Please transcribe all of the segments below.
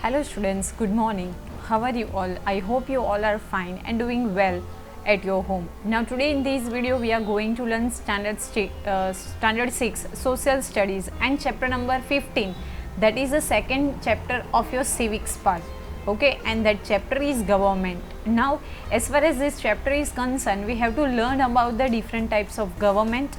Hello students, good morning. How are you all? I hope you all are fine and doing well at your home. Now today in this video we are going to learn standard 6 social studies and chapter number 15, that is the second chapter of your civics part. Okay, and that chapter is government. Now as far as this chapter is concerned, we have to learn about the different types of government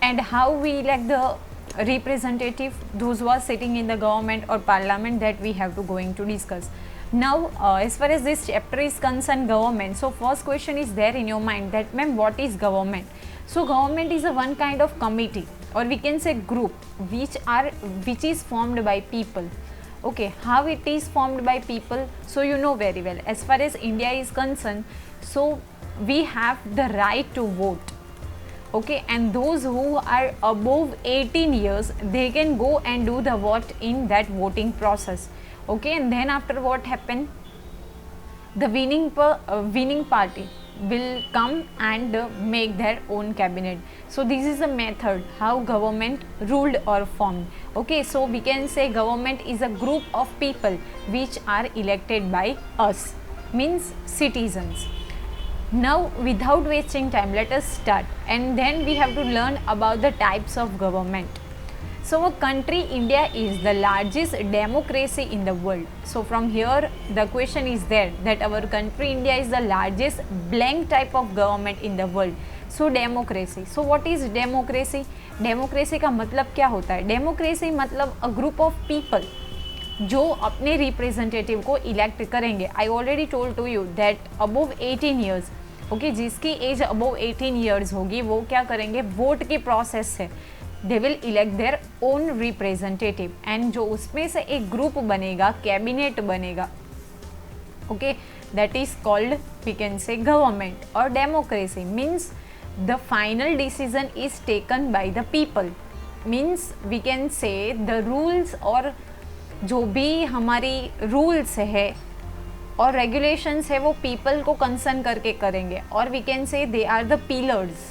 and how we elect the representative, those who are sitting in the government or parliament, that we have to going to discuss. Now as far as this chapter is concerned, government, so first question is there in your mind that ma'am, what is government? So government is a one kind of committee, or we can say group, which is formed by people. Okay, how it is formed by people? So you know very well, as far as India is concerned, so we have the right to vote. Okay, and those who are above 18 years, they can go and do the vote in that voting process. Okay, and then after what happen, the winning party will come and make their own cabinet. So this is a method how government ruled or formed. Okay, so we can say government is a group of people which are elected by us, means citizens. Now without wasting time, let us start, and then we have to learn about the types of government. So our country India is the largest democracy in the world. So from here the question is there that our country India is the largest blank type of government in the world. So democracy. So what is democracy? Democracy का मतलब क्या होता है? Democracy मतलब a group of people जो अपने representative को elect करेंगे. I already told to you that above 18 years, okay, जिसकी एज अबोव 18 ईयर्स होगी वो क्या करेंगे, वोट के प्रोसेस से they will elect their own representative, and जो उसमें से एक ग्रुप बनेगा, कैबिनेट बनेगा, okay, that is called, we can say, government. और democracy means the final decision is taken by the people, means we can say the rules, और जो भी हमारी रूल्स है और रेगुलेशंस है वो पीपल को कंसर्न करके करेंगे. और वी कैन से दे आर द पिलर्स.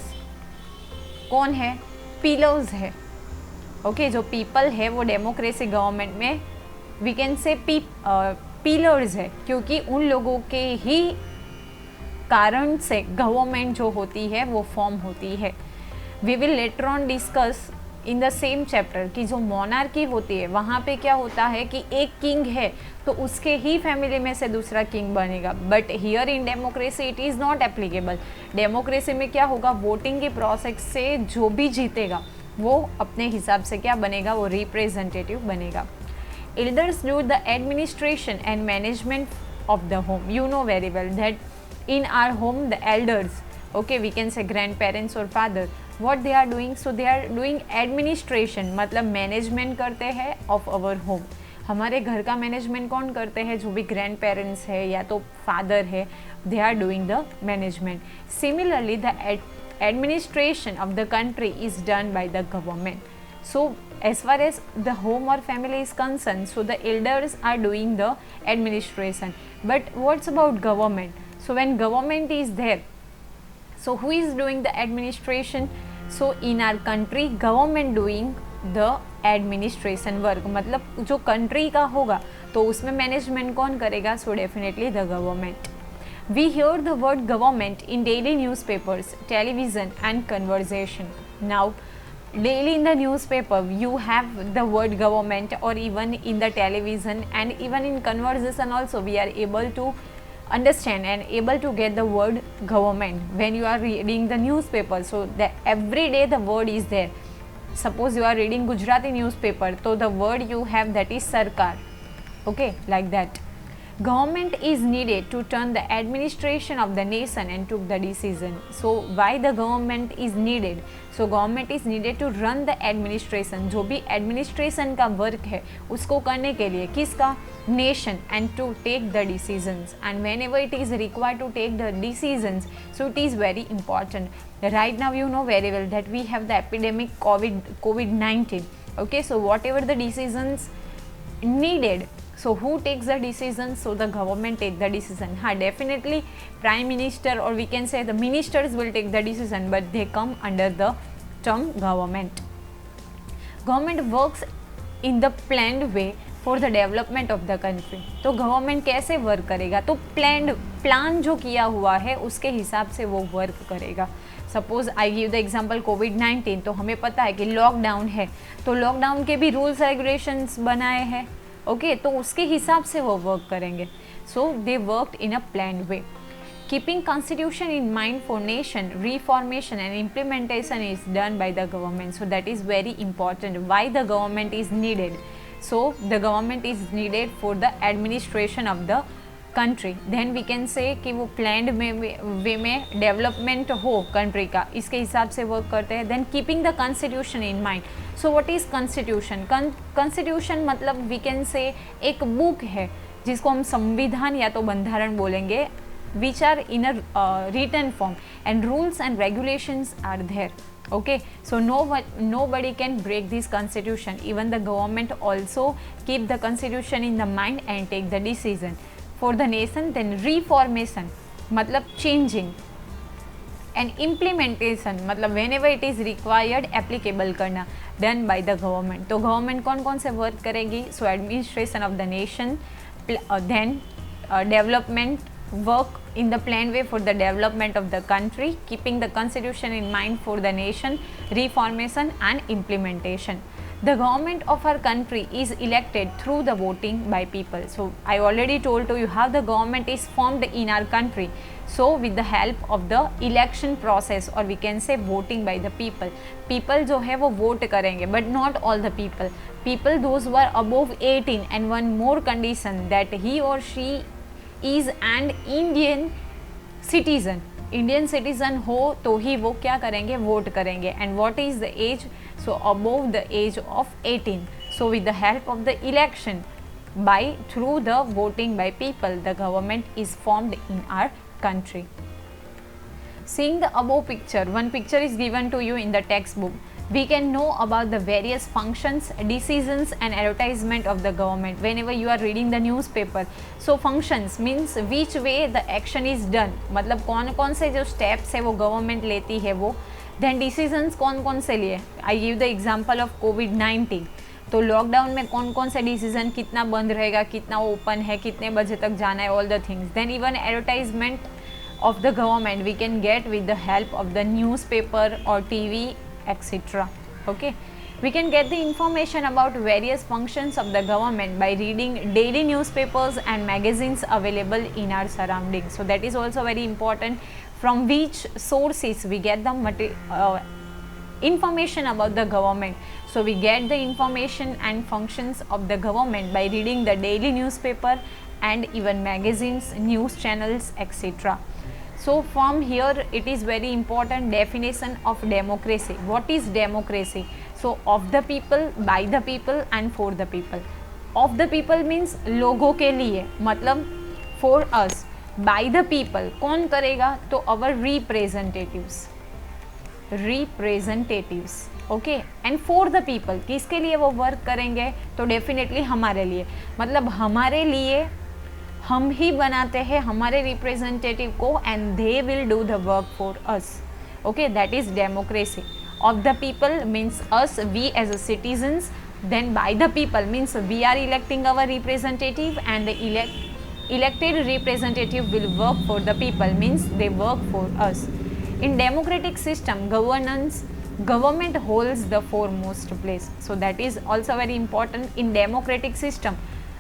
कौन है? पिलर्स है. ओके, जो पीपल है वो डेमोक्रेसी गवर्नमेंट में वी कैन से पिलर्स है, क्योंकि उन लोगों के ही कारण से गवर्नमेंट जो होती है वो फॉर्म होती है. We will later on discuss in the same chapter कि जो मोनार्की होती है वहाँ पे क्या होता है कि एक किंग है तो उसके ही फैमिली में से दूसरा किंग बनेगा. But here in democracy it is not applicable. Democracy में क्या होगा, वोटिंग के प्रोसेस से जो भी जीतेगा वो अपने हिसाब से क्या बनेगा, वो रिप्रेजेंटेटिव बनेगा. Elders do the administration and management of the home. You know very well that in our home the elders, okay, we can say grandparents or father, what they are doing, so they are doing administration, मतलब management करते हैं of our home. हमारे घर का management कौन करते हैं? जो भी ग्रैंड पेरेंट्स है या तो फादर है, they are doing the management. Similarly the administration of the country is done by the government. So as far as the home or family is concerned, so the elders are doing the administration. But what's about government? So when government is there, so who is doing the administration? So in our country government doing the administration work, मतलब जो country का होगा तो उसमें management कौन करेगा? So definitely the government. We hear the word government in daily newspapers, television and conversation. Now daily in the newspaper you have the word government, or even in the television and even in conversation also we are able to understand and able to get the word government when you are reading the newspaper. So the every day the word is there. Suppose you are reading Gujarati newspaper, so the word you have that is sarkar. Okay, like that. Government is needed to turn the administration of the nation and took the decision. So why the government is needed? So government is needed to run the administration. जो भी administration का work है उसको करने के लिए, किसका? Nation, and to take the decisions. And whenever it is required to take the decisions, so it is very important. Right now you know very well that we have the epidemic COVID-19. Okay, so whatever the decisions needed, so who takes the decision? So the government take the decision. हाँ, definitely prime minister or we can say the ministers will take the decision, but they come under the term government. Government works in the planned way for the development of the country. तो government कैसे work करेगा, तो plan जो किया हुआ है उसके हिसाब से वो वर्क करेगा। Suppose I give the example covid, तो हमें पता है कि लॉकडाउन है, तो लॉकडाउन के भी रूल्स रेगुलेशंस बनाए हैं, ओके, तो उसके हिसाब से वो वर्क करेंगे। So they worked in a planned way. Keeping constitution in mind for nation, reformation and implementation is done by the government. So that is very important. Why the government is needed? So the government is needed for the administration of the country. Then we can say कि वो planned वे में development हो country का, इसके हिसाब से work करते हैं। Then keeping the constitution in mind. So what is constitution? Constitution मतलब we can say एक book है जिसको हम संविधान या तो बंधारण बोलेंगे, which are in a written form and rules and regulations are there, okay, so nobody can break this constitution. Even the government also keep the constitution in the mind and take the decision for the nation. Then reformation मतलब changing and implementation मतलब whenever it is required applicable करना, done by the government. तो government कौन कौन से work करेगी? So administration of the nation, then development work in the planned way for the development of the country, keeping the constitution in mind for the nation, reformation and implementation. The government of our country is elected through the voting by people. So I already told to you how the government is formed in our country. So with the help of the election process, or we can say voting by the people. People जो है वो vote करेंगे, but not all the people. People those who are above 18 and one more condition that he or she is an Indian citizen. Indian citizen हो तो ही वो क्या करेंगे, वोट करेंगे। And what is the age? So above the age of 18. So with the help of the election by through the voting by people, the government is formed in our country. Seeing the above picture, one picture is given to you in the textbook. We can know about the various functions, decisions and advertisement of the government whenever you are reading the newspaper. So functions means which way the action is done, मतलब कौन कौन से जो steps है वो government लेती है वो. Then decisions कौन कौन से लिए. I give the example of COVID-19. तो लॉकडाउन में कौन कौन से डिसीजन, कितना बंद रहेगा, कितना ओपन है, कितने बजे तक जाना है, all the things. Then even advertisement of the government we can get with the help of the newspaper और TV etcetera. Okay, we can get the information about various functions of the government by reading daily newspapers and magazines available in our surroundings. So that is also very important, from which sources we get the information about the government. So we get the information and functions of the government by reading the daily newspaper and even magazines, news channels, etc. So from here it is very important definition of democracy. What is democracy? So of the people, by the people and for the people. Of the people means लोगों के लिए, मतलब for us. By the people कौन करेगा? तो our representatives. Okay, and for the people किसके लिए वो वर्क करेंगे? तो डेफिनेटली हमारे लिए, मतलब हमारे लिए हम ही बनाते हैं हमारे रिप्रेजेंटेटिव को, and they will do the work for us. Okay, that is democracy. Of the people means us, we as a citizens. Then by the people means we are electing our representative, and the elected representative will work for the people, means they work for us. In democratic system governance, government holds the foremost place. So that is also very important. In democratic system,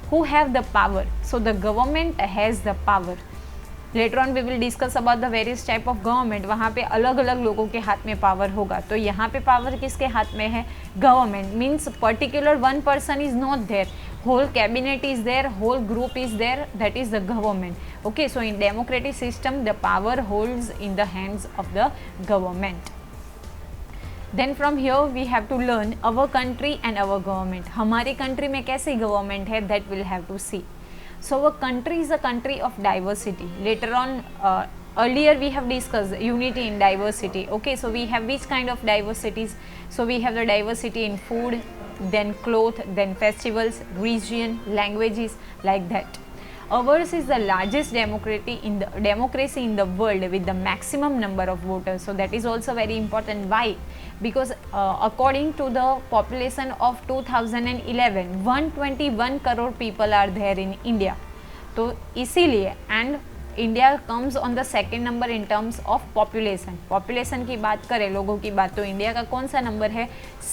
who have the power? So the government has the power. Later on we will discuss about the various type of government. वहाँ पे अलग अलग लोगों के हाथ में power होगा. तो यहाँ पे पावर किसके हाथ में है? Government means particular one person is not there. Whole cabinet is there, whole group is there. That is the government. Okay, so in democratic system the power holds in the hands of the government. Then from here we have to learn our country and our government. हमारी country में कैसी government है, that we'll have to see. So our country is a country of diversity. Later on, earlier we have discussed unity in diversity. Okay, so we have which kind of diversities? So we have the diversity in food, then cloth, then festivals, region, languages, like that. Ours is the largest democracy in the world with the maximum number of voters. So that is also very important. Why? Because according to the population of 2011, 121 crore people are there in India. तो इसीलिए and India comes on the second number in terms of population की बात करें, लोगों की बात, तो India का कौन सा नंबर है?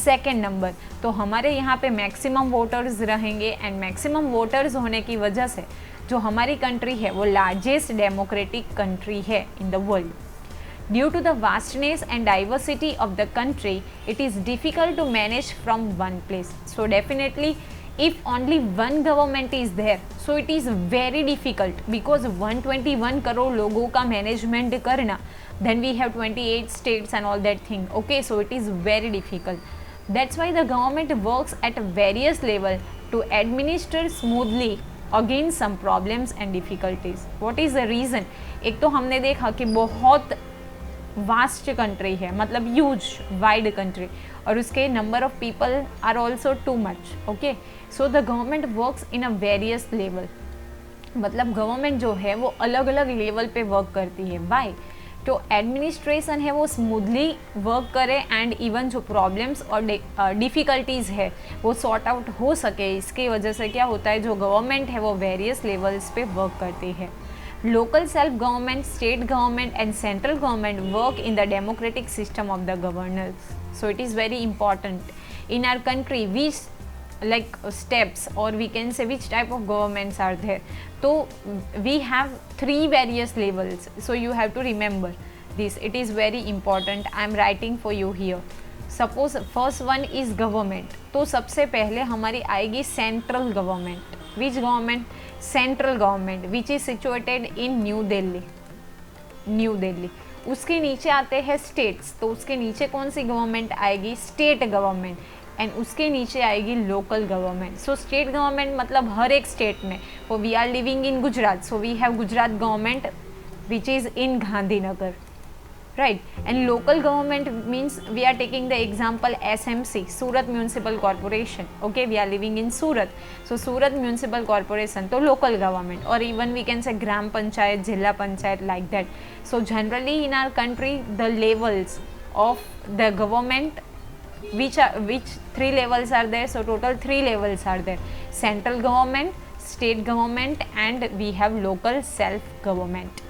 Second number. तो हमारे यहाँ पे मैक्सिमम वोटर्स रहेंगे एंड मैक्सिमम वोटर्स होने की वजह से जो हमारी कंट्री है वो लार्जेस्ट डेमोक्रेटिक कंट्री है in the world. Due to the vastness and diversity of the country, it is difficult to manage from one place. So definitely, if only one government is there, so it is very difficult because 121 crore लोगों का management करना, then we have 28 states and all that thing. Okay, so it is very difficult. That's why the government works at various level to administer smoothly against some problems and difficulties. What is the reason? एक तो हमने देखा कि बहुत vast country है, मतलब huge wide country, और उसके number of people are also too much. Okay, so the government works in a various level, मतलब गवर्नमेंट जो है वो अलग अलग लेवल पे वर्क करती है. वाई? तो एडमिनिस्ट्रेशन है वो स्मूथली वर्क करे एंड इवन जो प्रॉब्लम्स और डिफ़िकल्टीज़ है वो सॉर्ट आउट हो सके. इसकी वजह से क्या होता है, जो गवर्नमेंट है वो वेरियस लेवल्स पे वर्क करती है. Local self-government, state government and central government work in the democratic system of the governance. So it is very important. In our country, which like steps or we can say which type of governments are there. So we have 3 various levels. So you have to remember this. It is very important. I am writing for you here. Suppose first one is government. तो सबसे पहले हमारी आएगी central government. Which government? Central government, which is situated in New Delhi. उसके नीचे आते हैं states, तो उसके नीचे कौन सी गवर्नमेंट आएगी? State government. एंड उसके नीचे आएगी local government. So state government मतलब हर एक स्टेट में. वो we are living in Gujarat, so we have Gujarat government which is in Gandhinagar, right? And local government means we are taking the example SMC, Surat Municipal Corporation. Okay, we are living in Surat, so Surat Municipal Corporation, तो local government, or even we can say gram panchayat, jilla panchayat, like that. So generally in our country the levels of the government, which 3 levels are there? So total 3 levels are there: central government, state government and we have local self government.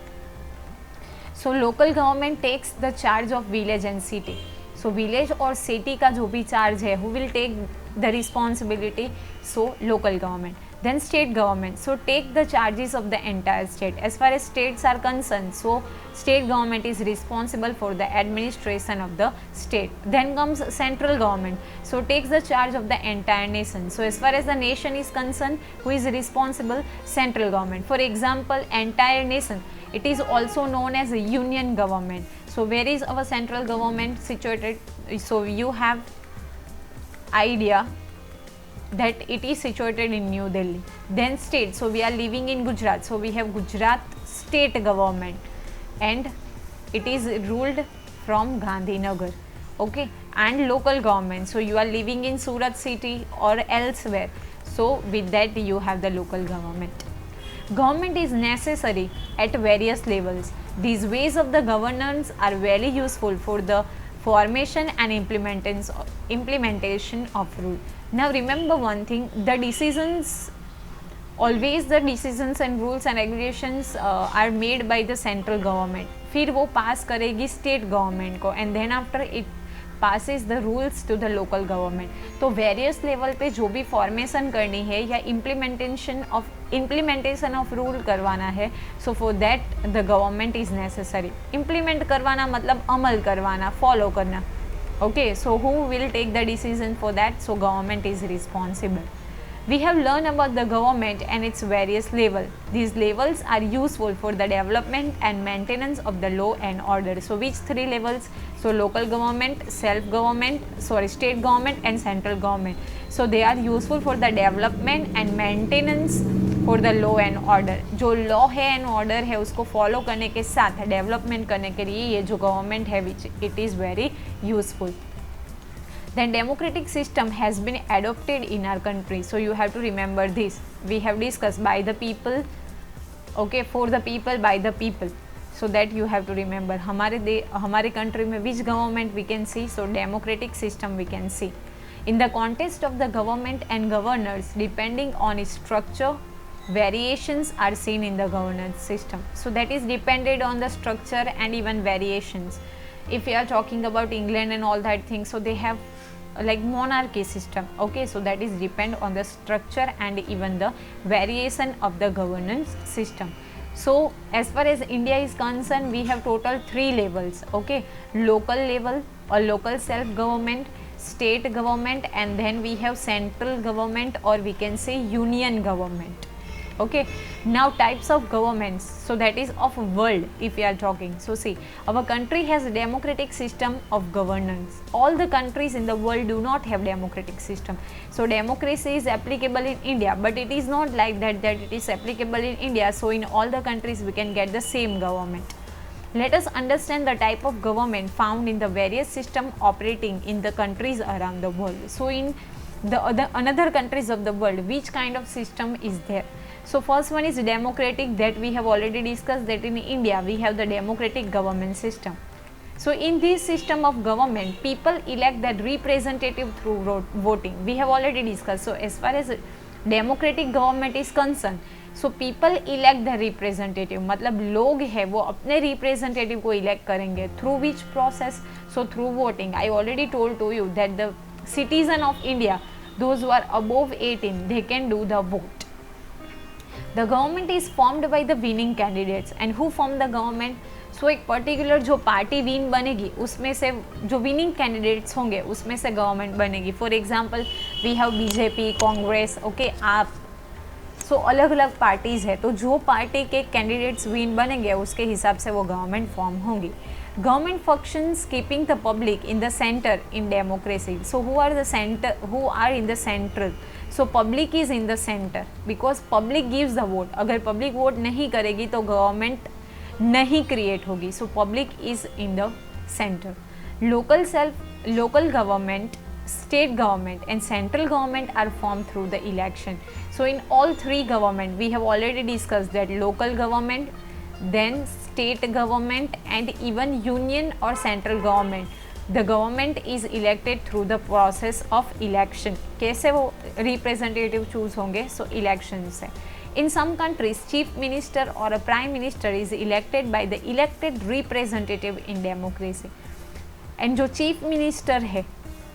So local government takes the charge of village and city. So village और city का जो भी charge है who will take the responsibility? So local government. Then state government, so take the charges of the entire state. As far as states are concerned, so state government is responsible for the administration of the state. Then comes central government, so takes the charge of the entire nation. So as far as the nation is concerned, who is responsible? Central government. For example, entire nation, it is also known as a union government. So where is our central government situated? So you have idea that it is situated in New Delhi. Then state, so we are living in Gujarat, so we have Gujarat state government and it is ruled from Gandhinagar. Okay, and local government, so you are living in Surat city or elsewhere, so with that you have the local government. Government is necessary at various levels. These ways of the governance are very useful for the formation and implementation of rule. Now remember one thing, the decisions and rules and regulations are made by the central government. फिर वो pass करेगी state government को and then after it passes the rules to the local government. तो various level पे जो भी formation करनी है या इम्प्लीमेंटेशन ऑफ रूल करवाना है, so for that the government is necessary. Implement करवाना मतलब अमल करवाना, फॉलो करना. Okay, so who will take the decision for that? So government is responsible. We have learned about the government and its various levels. These levels are useful for the development and maintenance of the law and order. So which 3 levels? So local government, state government and central government. So they are useful for the development and maintenance for the law and order. जो law है and order है उसको follow करने के साथ development करने के लिए ये जो government है which it is very useful. Then democratic system has been adopted in our country. So you have to remember this. We have discussed by the people, okay, for the people by the people. So that you have to remember. हमारे country में which government we can see? So democratic system we can see. In the context of the government and governors, depending on its structure, variations are seen in the governance system. So that is depended on the structure and even variations. If we are talking about England and all that thing, so they have like monarchy system, okay, so that is depend on the structure and even the variation of the governance system. So as far as India is concerned, we have total 3 levels, okay, local level or local self government, state government, and then we have central government, or we can say union government. Okay, now types of governments, so that is of world if we are talking. So see, our country has a democratic system of governance. All the countries in the world do not have democratic system. So democracy is applicable in India, but it is not like that it is applicable in India, so in all the countries we can get the same government. Let us understand the type of government found in the various system operating in the countries around the world. So in the another countries of the world, which kind of system is there? So first one is democratic, that we have already discussed, that in India we have the democratic government system. So in this system of government, people elect the representative through voting. We have already discussed. So as far as democratic government is concerned, so people elect the representative, मतलब लोग है वो अपने representative को elect करेंगे. Through which process? So through voting. I already told to you that the citizen of India, those who are above 18, they can do the vote. The government is formed by the winning candidates. And who form the government? So एक particular जो party win बनेगी उसमें से जो winning candidates होंगे उसमें से government बनेगी. For example we have BJP, Congress, okay, AAP. So अलग अलग पार्टीज़ है, तो जो पार्टी के कैंडिडेट्स विन बनेंगे उसके हिसाब से वो गवर्नमेंट फॉर्म होंगी. Government functions keeping the public in the center in democracy. So who are the center? Who are in the central? So public is in the center because public gives the vote. अगर public vote नहीं करेगी तो government नहीं create होगी. So public is in the center. Local government, state government and central government are formed through the election. So in all 3 government we have already discussed that local government, then state government and even union or central government. The government is elected through the process of election. कैसे वो representative choose होंगे? So election से. In some countries, chief minister or a prime minister is elected by the elected representative in democracy. And जो chief minister है,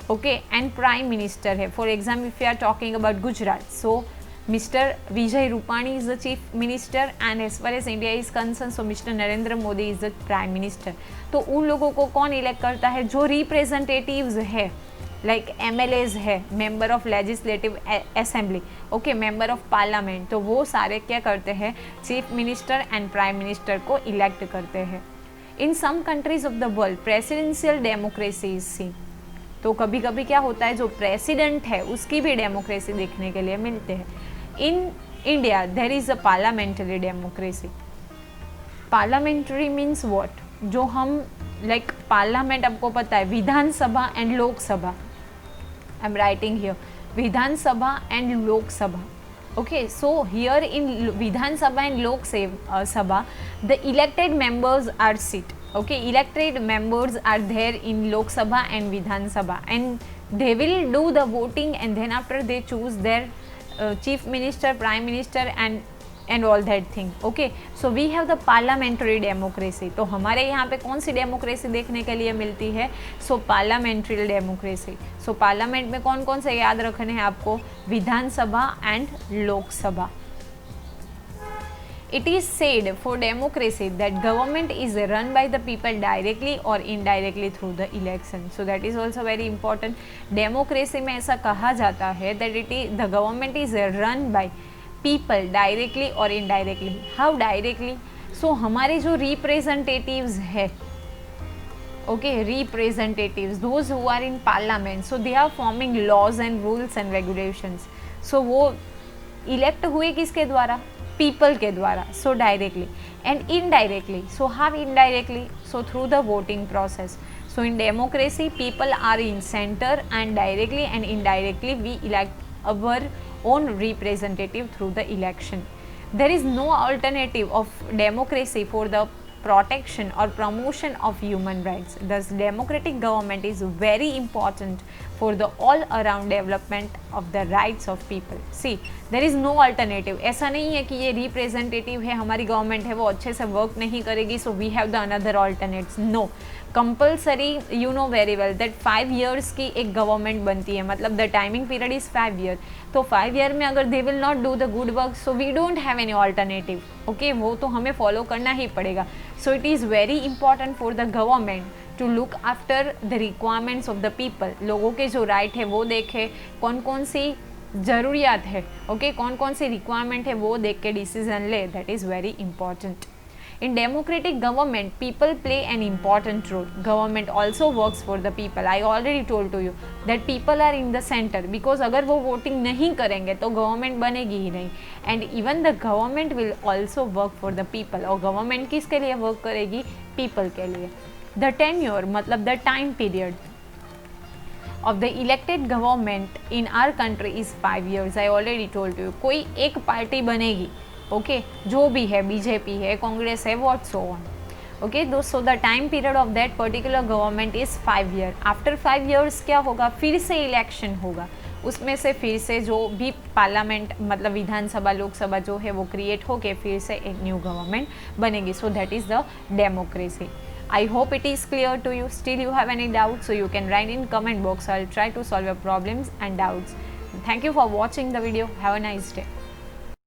okay, and prime minister है. For example, if we are talking about Gujarat, so Mr. Vijay Rupani is the chief minister, and as far as India is concerned, so Mr. Narendra Modi is the prime minister. तो उन लोगों को कौन elect करता है? जो representatives है, like MLAs है, member of legislative assembly, okay, member of parliament, तो वो सारे क्या करते हैं? Chief minister and prime minister को इलेक्ट करते हैं. In some countries of the world presidential democracy is seen. तो कभी कभी क्या होता है, जो प्रेसिडेंट है उसकी भी डेमोक्रेसी देखने के लिए मिलते हैं. In India, there is a parliamentary democracy. Parliamentary means what? जो हम like parliament आपको पता है, विधानसभा and Lok Sabha. I'm writing here, Vidhan Sabha and Lok Sabha. Okay, so here in Vidhan and Lok Sabha, the elected members are sit. Okay, elected members are there in Lok Sabha and Vidhan Sabha, and they will do the voting, and then after they choose their chief minister, prime minister and all that thing. Okay, so we have the parliamentary democracy. तो हमारे यहाँ पे कौन सी democracy देखने के लिए मिलती है? So parliamentary democracy. So parliament में कौन कौन से याद रखने हैं आपको? Vidhan Sabha and Lok Sabha. It is said for democracy that government is run by the people directly or indirectly through the election. So that is also very important. Democracy में ऐसा कहा जाता है that the government is run by people directly or indirectly. How directly? So हमारे जो representatives है, okay, representatives, those who are in parliament, so they are forming laws and rules and regulations. So वो elect हुए किसके द्वारा? People के द्वारा. So directly and indirectly. So how indirectly? So through the voting process. So in democracy, people are in center, and directly and indirectly we elect our own representative through the election. There is no alternative of democracy for the protection or promotion of human rights. Thus, democratic government is very important for the all around development of the rights of people. See, there is no alternative. ऐसा नहीं है कि ये representative है, हमारी government है, वो अच्छे से वर्क नहीं करेगी, so we have the another alternates. No, compulsory, you know very well that 5 years की एक गवर्नमेंट बनती है, मतलब the timing period is 5 year. तो 5 year में अगर they will not do the good work, so we don't have any alternative. Okay, वो तो हमें फॉलो करना ही पड़ेगा. So it is very important for the government to look after the requirements of the people. लोगों के जो right है वो देखे, कौन कौन सी ज़रूरियात है, ओके, कौन कौन सी रिक्वायरमेंट है वो देख के डिसीजन ले. That is very important. In democratic government, people play an important role. Government also works for the people. I already told to you that people are in the center, because अगर वो voting नहीं करेंगे तो government बनेगी ही नहीं. And even the government will also work for the people. और government किसके लिए work करेगी? People के लिए. The tenure मतलब the time period of the elected government in our country is 5 years. I already told you. कोई एक party बनेगी, ओके, जो भी है, बीजेपी है, कांग्रेस है, व्हाट सो ऑन. ओके दोस्तों, the time period of that particular government is 5 year. After 5 years क्या होगा? फिर से इलेक्शन होगा, उसमें से फिर से जो भी पार्लियामेंट मतलब विधानसभा लोकसभा जो है वो क्रिएट होके फिर से एक न्यू गवर्नमेंट बनेगी. So that is the democracy. I hope it is clear to you. Still you have any doubts, so you can write in comment box. I'll try to solve your problems and doubts. Thank you for watching the video. Have a nice day.